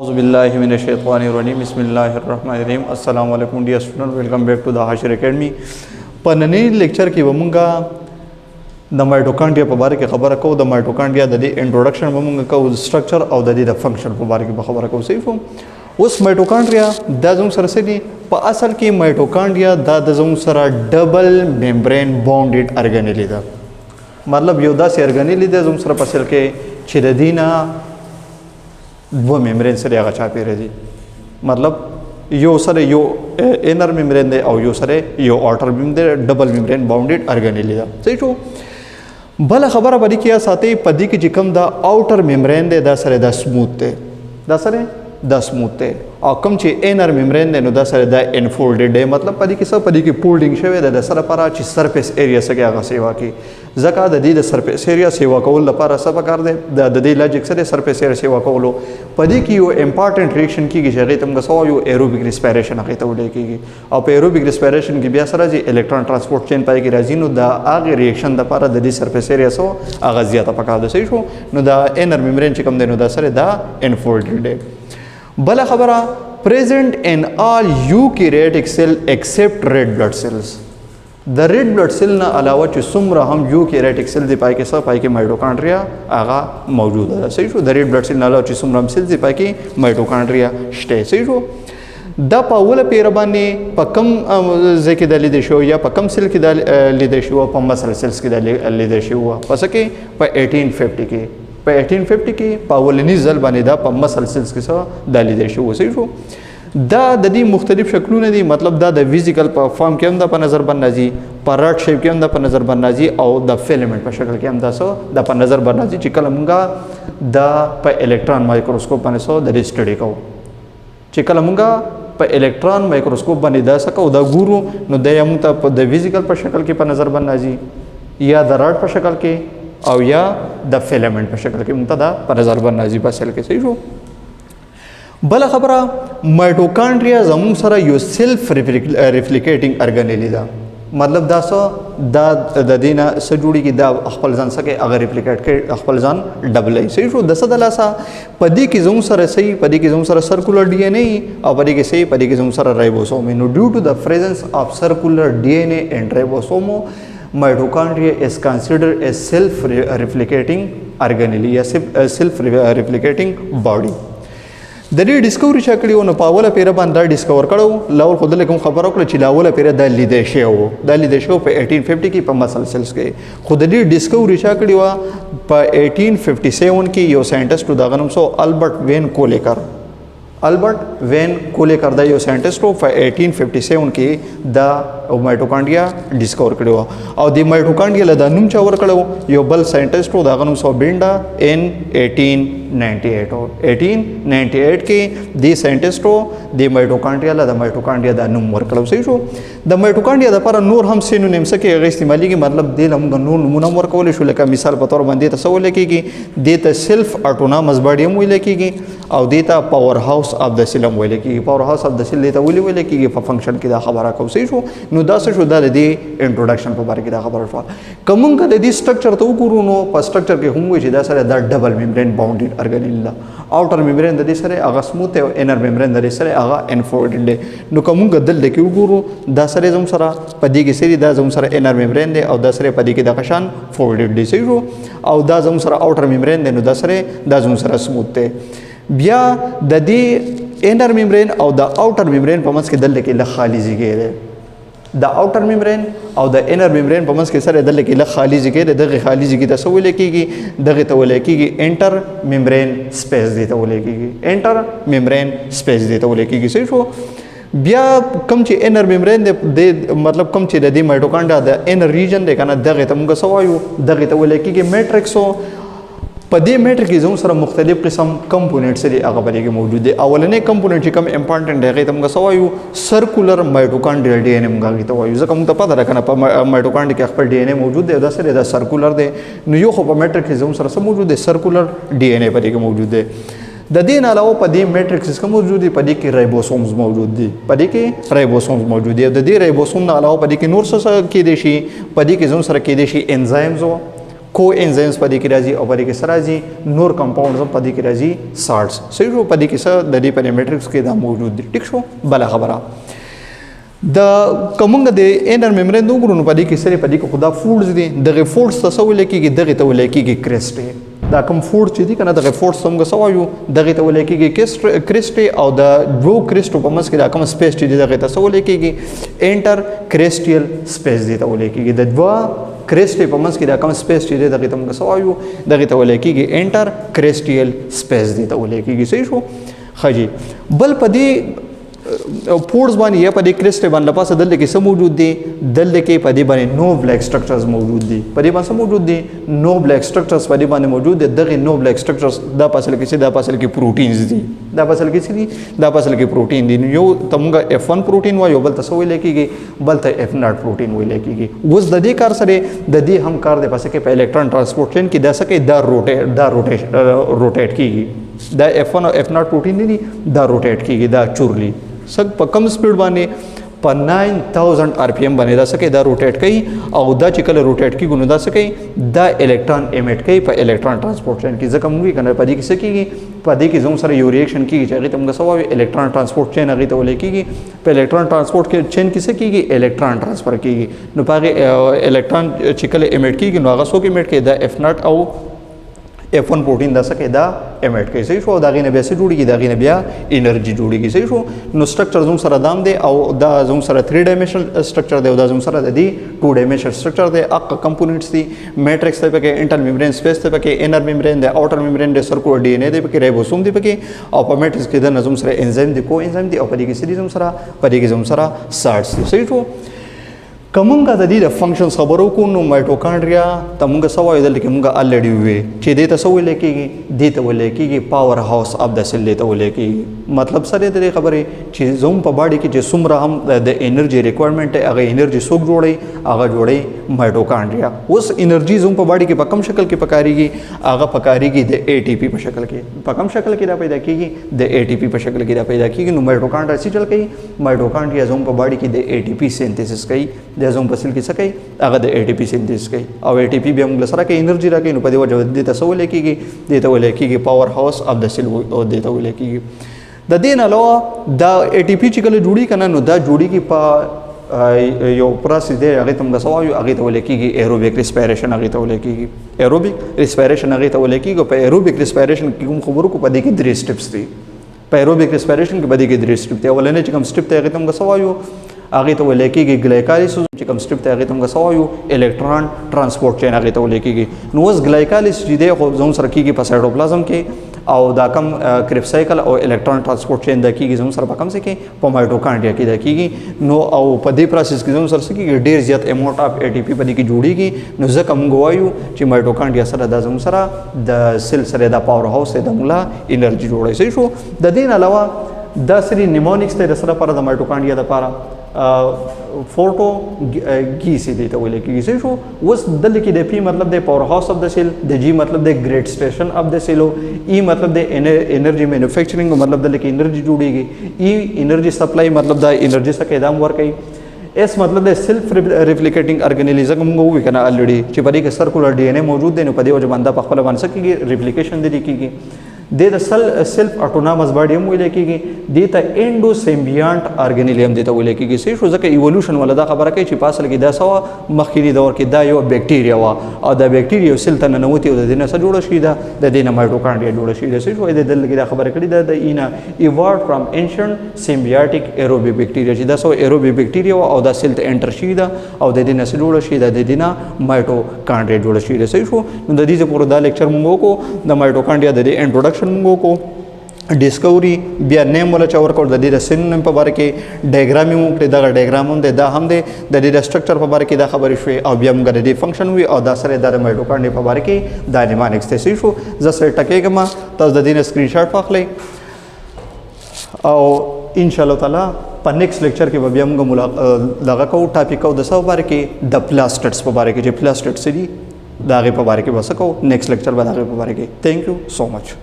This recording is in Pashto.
Auzubillahiminash-shaytanir-rajim. Bismillahir-rahmanir-rahim. Assalamu alaikum dear students. Welcome back to the HASHIR academy. पननी लेक्चर की वमुंगा the mitochondria په باره کې خبره کوو. د माइटोकॉन्ड्रिया د انټروډکشن ومنګه کوو، سټرکچر او د فنکشن په باره کې خبره کوو. صحیح وو. اوس माइटोकॉन्ड्रिया د زوم سره سدي په اصل کې माइटोकॉन्ड्रिया د زوم سره ډبل ممبرین باونډډ ارګانیل ده. مطلب یو داسې ارګانیل ده زوم سره په اصل کې چې د دینه دو ممبرین سره هغه چا پیری دي. مطلب یو سره یو انر ممبرین دی او یو سره یو آوټر ممبرین دی، ډبل ممبرین باونډډ ارګانیل ده. صحیح شو. بل خبره باندې کیا ساتي پدې کې چې کوم دا آوټر ممبرین دی دا سره دا سموث دی، دا سره دا سموث دی، او کوم چې انر ممبرین دی نو دا سره دا انفولډډ دی. مطلب پدې کې څه پدې کې فولډینګ شوی دی د سره لپاره چې سرفیس ایریا سره هغه سیوا کوي. ځکه د دې د سرفیس ایریا سیوا کول لپاره څه پکار دی؟ د دې لاجیک سره سرفیس ایریا سیوا کولو پدې کې یو امپورټنٹ ریاکشن کیږي چې هغه تم غسو یو ایروبیک ریسپیریشن هغه ته ولې کیږي. او په ایروبیک ریسپیریشن کې بیا سره چې الکترون ترانسپورت چین پای کې راځي نو دا هغه ریاکشن د لپاره د دې سرفیس ایریا سو هغه زیاته پکار دی. صحیح شو. نو دا انر ممبرین چې کوم دی نو دا سره دا انفولډډ دی. بل خبره present in all eukaryotic cell except red blood cells. د ریډ بلډ سیل نه علاوه چې څومره هم یوکریاټک سیل دی پای کې څه پای کې مایټوکانډریا هغه موجوده ده. صحیح شو. د ریډ بلډ سیل نه علاوه چې څومره هم سیل دی پای کې مایټوکانډریا شته. صحیح شو. دا په اوله پیر باندې په کم ځای کې د لیدل شو یا په کم سیل کې د لیدل شو، په مسل سیلز کې د لیدل شو. پس کې په 1850 کې په 1850 کې په اولنی ځل باندې دا په مسل سیلز کې څه د لیدل شو. صحیح شو. دا د دې مختلف شکلونه دي. مطلب دا د فزیکل په فارم کې هم د په نظر باندې راځي، په راډ شیپ کې هم د په نظر باندې راځي، او د فیلمنٹ په شکل کې هم دا څه د په نظر باندې راځي چې کله مونږه دا په الکترون مایکروسکوپ باندې څه د سټډي کوو. چې کله مونږه په الکترون مایکروسکوپ باندې دا څه کوو دا ګورو نو دا موږ ته په د فزیکل په شکل کې په نظر باندې راځي، یا د راډ په شکل کې او یا د فیلمنٹ په شکل کې موږ ته دا په نظر باندې راځي په اصل کې. صحیح شو. بل خبره مایټوکانډریا زموږ سره یو سیلف ریپلیکیټینګ ارګانیل ده. مطلب دا څه دا د دینه څه جوړیږي دا خپل ځان سره هغه ریپلیکیټ کوي، خپل ځان ډبلای. صحیح شو. د څه د لاسه پدې کې زموږ سره صحیح پدې کې زموږ سره سرکولر ډي ان اے او پدې کې صحیح پدې کې زموږ سره رایبوسوم. نو ډیو ټو د پریزنس اف سرکولر ډي ان اے اینڈ رایبوسوم mitochondria is considered a self-replicating organelle یا self-replicating body. د دې ډیسکوري چا کړیو نو په اوله پیره باندې ډیسکور کړو. لاول خو دلته کوم خبره وکړه چې لاوله پیره د لیدل شو، د لیدل شو په 1850 کې په مسل سیلز کې. خو د دې ډیسکوري چا کړیو په 1857 کې یو ساينټیسټ د غنوم سو البرټ وین کولیکر. البرټ وین کولیکر دا یو ساينټیسټ په 1857 کې دا مایټوکانډریا ډیسکور کړو او د مایټوکانډریا له د نوم چا ور کړو یو بل ساينټیسټ دا غنوم سو بینډا ان 1898 کې د ساينټیسټو د مایټوکانډریا له د مایټوکانډریا د نوم ور کړو. صحیح شو. د مایټوکانډریا د لپاره نور هم سینونیم سکه غي استعماليږي. مطلب د لمغه نور نمونه ور کول شو. لکه مثال په تور باندې تاسو لیکيږي د ته سیلف اټونامس باډي هم لیکيږي او د ته پاور هاوس اف د سیلم ویل کېږي. پاور هاوس اف د سیل ته ویل کېږي په فنکشن کې دا خبره کوي. صحیح شو. نو دا څه شو دا د انټروډکشن په باره کې دا خبره شو. کوم کله د سټرکچر ته وګورو نو په سټرکچر کې هم وي چې دا سره دا ډبل ممبرین باونډډ ارګانیل ده. آوټر ممبرین د دې سره هغه سموث او انر ممبرین د دې سره هغه انفولډډ دی. نو کوم کله د کې وګورو دا سره زم سره په دې کې سری دا زم سره انر ممبرین دی او دا سره په دې کې د قشان فولډډ دی. صحیح شو. او دا زم سره آوټر ممبرین دی نو دا سره دا زم سره سموث دی. بیا د دې انر ممبرین او د آوټر ممبرین په منځ کې دلته کې ل خالي ځای دی. د آوټر ممبرین او د انر ممبرین په منځ کې سره دلته کې ل خالي ځای دی. دغه خالي ځای ته څه ویل کېږي؟ دغه ته ویل کېږي انټر ممبرین سپیس دی ته ویل کېږي. انټر ممبرین سپیس دی ته ویل کېږي. صحیح شو. بیا کوم چې انر ممبرین د مطلب کوم چې د مایټوکانډریا د انر ریجن دی کنه دغه ته موږ سوایو دغه ته ویل کېږي میټرکس. په دې میټر کې زموږ سره مختلف قسم کمپوننټس لري هغه بلګي موجود دي. اولنې کمپوننټ چې کوم امپورټنټ دی هغه ته موږ سوایو سرکولر مایټوکانډریال ډي ان اے موږ ته وایو. ځکه موږ ته پته ده کنه په مایټوکانډریا کې خپل ډي ان اے موجود دی دا سره دا سرکولر دی. نو یو خو په میټر کې زموږ سره موجود دی سرکولر ډي ان اے بلګي موجود دی. د دې نه علاوه په دې میټرکس کې موجود دي، په دې کې رایبوسومز موجود دي، په دې کې رایبوسومز موجود دي. د دې رایبوسوم نه علاوه په دې کې نور څه کې دي شي، په دې کې زموږ سره کې دي شي انزایمز کو انزایمز په دې کې راځي او په دې کې سره راځي نور کمپاونډز هم په دې کې راځي سالټس صحیح شو په دې کې څه د دې په میټرکس کې دا موجود دي ټیک شو بل خبره د کومنګ د انر میمبرین د وګورو په دې کې سره په دې کې خدا فوډز دي دغه فوډز څه ول کېږي دغه ته ول کېږي کرسټي دا کوم فوډ چې دي کنه دغه فوډز څنګه سوایو دغه ته ول کېږي کرسټي او د دو کرسټو په منځ کې دا کوم سپیس چې دغه ته ول کېږي انټر کرسټیل سپیس دی ته ول کېږي د دوا کرسټي په منځ کې دا کوم سپیس چې دغه ته موږ سوایو دغه ته ول کېږي انټر کرسټیل سپیس دی ته ول کېږي صحیح شو خجی بل په دې پورز باندې یا په دې کرسټ باندې لپاسه دلته کې څه موجود دي دلته کې په دې باندې نو بلیک سټرکچرز موجود دي په دې باندې موجود دي نو بلیک سټرکچرز په دې باندې موجود دي دغه نو بلیک سټرکچرز دا په اصل کې څه دا په اصل کې پروتینز دي دا په اصل کې څه دي دا په اصل کې پروتین دي یو تمغه F1 پروتین وایو بل ته ویل کېږي بل ته F0 پروتین ویل کېږي اوس د دې کار سره د دې هم کار دی پسې کې په الکترون ټرانسپورټ چین کې دا څه کې دا روټیټ کېږي دا F1 او F0 پروتین دي دا روټیټ کېږي دا چورلی سګ په کم سپیډ باندې په 9000 RPM باندې دا څه کې دا روټیټ کوي او دا چې کله روټیټ کیږي نو دا څه کوي دا الکترون امیټ کوي په الکترون ټرانسپورټ چین کې ځکه موږ کنه په دې کې څه کیږي په دې کې زموږ سره یو ریاکشن کیږي چې هغه ته موږ سوایو الکترون ټرانسپورټ چین هغه ته ولې کیږي په الکترون ټرانسپورټ کې چین کې څه کیږي الکترون ټرانسفر کیږي نو په الکترون چې کله امیټ کیږي نو هغه څوک امیټ کوي دا F0 او F1 پروتین دا سکه دا امیټ کوي صحیح شو دا غینه بیا څه جوړیږي دا غینه بیا انرژي جوړیږي صحیح شو نو سټرکچر زوم سره دام دی او دا زوم سره 3 ډایمنشنل سټرکچر دی او دا زوم سره د دې 2 ډایمنشنل سټرکچر دی اق کمپوننټس دي میټرکس ته پکې انټر میمبرین سپیس ته پکې انر میمبرین دی اوټر میمبرین دی سرکولر ډي ان اے دی پکې رایبوسوم دی پکې او په میټرکس کې د نظم سره انزایم دی کو انزایم دی او په دې کې سړي زوم سره په دې کې زوم سره سارټس دی صحیح شو کومه د دې د فنکشنز خبرو کو نو مایټوکانډریا ته موږ سوای دلته کې موږ الریډي وې چې دې ته سوې لیکيږي دې ته ولې کېږي پاور هاوس اف د سیل ته ولې کېږي مطلب سره دې خبره چې زوم په باډي کې چې څومره هم د انرژي ریکوایرمنټ هغه انرژي څوک جوړي هغه جوړي مایټوکانډریا اوس انرژي زوم په باډي کې په کم شکل کې پکاريږي هغه پکاريږي د ATP په شکل کې په کم شکل کې را پیدا کېږي د ATP په شکل کې را پیدا کېږي نو مایټوکانډریا څه چل کوي مایټوکانډریا زوم په باډي کې د ATP سینتھیسس کوي د زوم په سیل کې څه کوي هغه د ATP سینتھیسس کوي او ATP بیا موږ سره کې انرژي راکوي نو په دې وجه دې ته څه ولې کېږي دې ته ولې کېږي پاور هاوس اف د سیل او دې ته ولې کېږي د دې نه علاوه دا ATP چې کله جوړي کنه نو دا جوړيږي په یو پروسس دی هغه ته موږ سوایو هغه ته ولې کېږي ایروبیک ریسپایریشن هغه ته ولې کېږي ایروبیک ریسپایریشن هغه ته ولې کېږي په ایروبیک ریسپایریشن کې کوم خبرو کو په دې کې 3 سټیپس دي په ایروبیک ریسپایریشن کې په دې کې 3 سټیپ دي اولنې چې کوم سټیپ ته هغه ته موږ سوایو هغه ته ولې کېږي گلایکالیسس چې کوم سټیپ ته هغه ته موږ سوایو الکترون ټرانسپورټ چین هغه ته ولې کېږي نو اوس گلایکالیسس چې دی خو زموږ سره کېږي په سایټوپلازم کې او دا کم کریبس سایکل او الکترون ټرانسپورټ چین د کېږي زموږ سره په کم څه کې په مایټوکانډریا کې د کېږي نو او په دې پروسس کې زموږ سره څه کېږي ډېر زیات اماونټ اف ATP په دې کې جوړیږي نو ځکه موږ وایو چې مایټوکانډریا سره د زموږ سره د سیل سره د پاور هاوس د مولا انرژي جوړوي صحیح شو د دې علاوه دا سری نیمونیکس ته د سره لپاره د مایټوکانډریا لپاره فوټو گیسی دی ته ویل کېږي صحیح شو اوس دلته کې د پی مطلب د پاور هاوس اف د سیل د جی مطلب د ګریډ سټیشن اف د سیل او ای مطلب د انرژي مینوفیکچرینګ مطلب دلته کې انرژي جوړیږي ای انرژي سپلای مطلب د انرژي څخه ادام ورکوي اس مطلب د سیلف ریپلیکیټینګ ارګانیزم موږ وی کنه الریډي چې په دې کې سرکولر ډي ان اے موجود دی نو په دې وجه باندې په خپل باندې کېږي ریپلیکیشن دی کېږي د سیلف اټونامس باډي هم ویل کېږي د ته انډو سیمبیانټ ارګانیزم د ته ویل کېږي صحیح شو ځکه ایوولوشن ولا دا خبره کوي چې په اصل کې دا سوا مخکینی دور کې دا یو بیکټیریا وا او دا بیکټیریا سیل ته ننوتی او د دې نه څه جوړ شي دا د دې نه مایټوکانډریا جوړ شي دا صحیح شو د دې دا خبره کړي دا د اینا ایوالډ فرام انشنت سیمبیاټیک ایروبیک بیکټیریا چې دا سو ایروبیک بیکټیریا او دا سیل ته انټر شي دا او د دې نه څه جوړ شي دا د دې نه مایټوکانډریا جوړ شي دا صحیح شو نو د دې پورې دا لیکچر موږ کو د مایټوکانډریا د انټروډکشن موږ کو ډیسکوري بیا نیم ولا چا ورکړ د دې د سینونیم په باره کې ډایګرام یې وکړي دغه ډایګرام هم دی دا هم دی د دې د سټرکچر په باره کې دا خبرې شوې او بیا موږ د دې فنکشن وي او دا سره د مایټوکانډریا په باره کې دا نیمانیکس ته شو زه سره ټکېږم تاسو د دې نه سکرین شاټ واخلئ او ان شاء الله تعالی په نیکسټ لیکچر کې به بیا موږ دغه کوو ټاپک او د څه باره کې د پلاستډس په باره کې چې پلاستډس دي د هغې په باره کې به څه کوو نیکسټ لیکچر به د هغې په باره کې تھینک یو سو مچ